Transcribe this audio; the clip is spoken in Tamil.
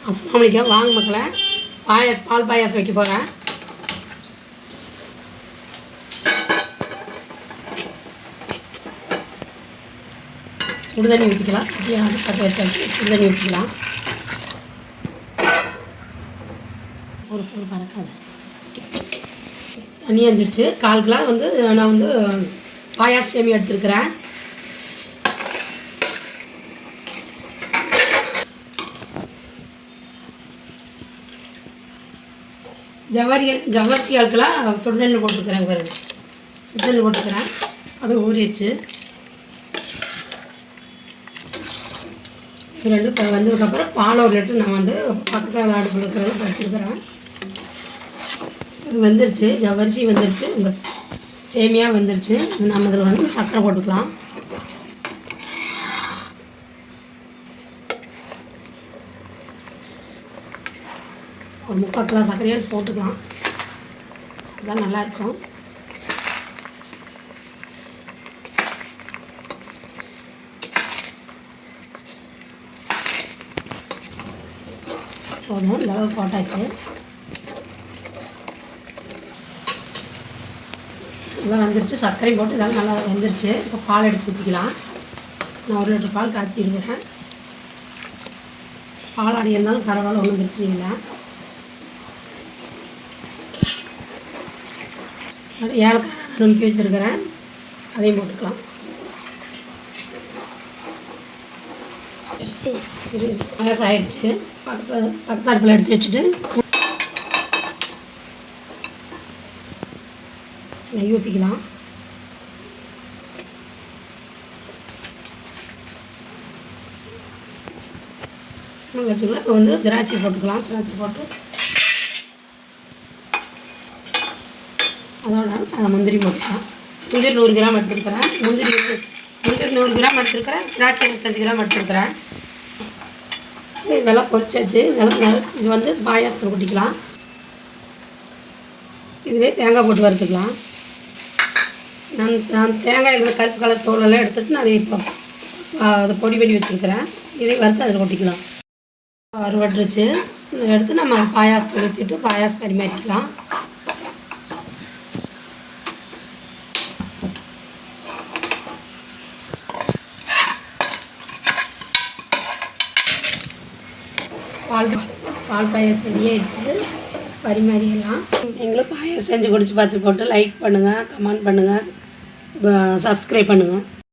அஸ்ஸலாமு அலைக்கும். வாங்க மக்களே, பால் பாயாசம் வைக்க போகிறேன். சுடுதண்ணி ஊற்றிக்கலாம். பற்ற வச்சாச்சு. சுடுதண்ணி ஊற்றிக்கலாம். ஒரு பறக்காது தண்ணி வந்துடுச்சு. 1/4 கிலோ வந்து நான் வந்து பாயாசம் சேமியா எடுத்துருக்கிறேன். ஜவ்வரிசி 1/4 கிலோ சுடுதண்ணி போட்டுருக்குறேன். பாருங்க, சுடுதண்ணி போட்டுக்கிறேன். அது ஊறிடுச்சு. இது 2 வந்ததுக்கப்புறம் பால் 1 லிட்டர் நான் வந்து பக்கத்தில் அடுப்பில் இருக்கிறத வச்சுருக்கிறேன். இது வந்துருச்சு. ஜவ்வரிசி வந்துருச்சு. உங்கள் சேமியா வந்துருச்சு. நம்ம இதில் வந்து சர்க்கரை போட்டுக்கலாம். ஒரு 3/4 கிலோ சர்க்கரையாக போட்டுக்கலாம். அதுதான் நல்லாயிருக்கும். போதும், இந்த அளவு போட்டாச்சு. இதெல்லாம் வந்துருச்சு. சர்க்கரையும் போட்டு இதெல்லாம் நல்லா வந்துருச்சு. இப்போ பால் எடுத்து ஊற்றிக்கலாம். நான் 1 லிட்டர் பால் காய்ச்சிருக்கிறேன். பால் அடி இருந்தாலும் பரவாயில்ல, ஒன்றும் பிரச்சனை இல்லை. ஏலக்காய் நுணுக்கி வச்சுருக்கிறேன், அதையும் போட்டுக்கலாம். பாயாசம் ஆயிடுச்சு. பக்கத்து அடுப்பில் எடுத்து வச்சுட்டு நெய் ஊற்றிக்கலாம். வச்சுக்கலாம். இப்போ வந்து திராட்சை போட்டுக்கலாம். திராட்சை போட்டு அதோட முந்திரி போட்டுக்கலாம். முந்திரி 100 கிராம் எடுத்துருக்கிறேன். முந்திரி 100 கிராம் எடுத்துருக்கிறேன். திராட்சை 25 கிராம் எடுத்துருக்கிறேன். இதெல்லாம் பொரிச்சாச்சு. இதெல்லாம் இது வந்து பாயாசத்தில் கொட்டிக்கலாம். இதிலே தேங்காய் போட்டு வறுத்துக்கலாம். நான் தேங்காய் எடுத்து கருப்பு கலர் தோலெல்லாம் எடுத்துகிட்டு நான் அதை இப்போ அதை பொடி பண்ணி வச்சுருக்கிறேன். இதை வறுத்து அதில் கொட்டிக்கலாம். வறுவட்டுருச்சு. இதை எடுத்து நம்ம பாயாசத்தை ஊற்றிட்டு பாயாசம் பரிமாறிக்கலாம். பால் பாயாசம் ரெடி ஆயிடுச்சு. பரிமாறிடலாம். நீங்களும் பாயாசம் செஞ்சு குடிச்சு பார்த்து போட்டு லைக் பண்ணுங்கள், கமெண்ட் பண்ணுங்கள், சப்ஸ்கிரைப் பண்ணுங்கள்.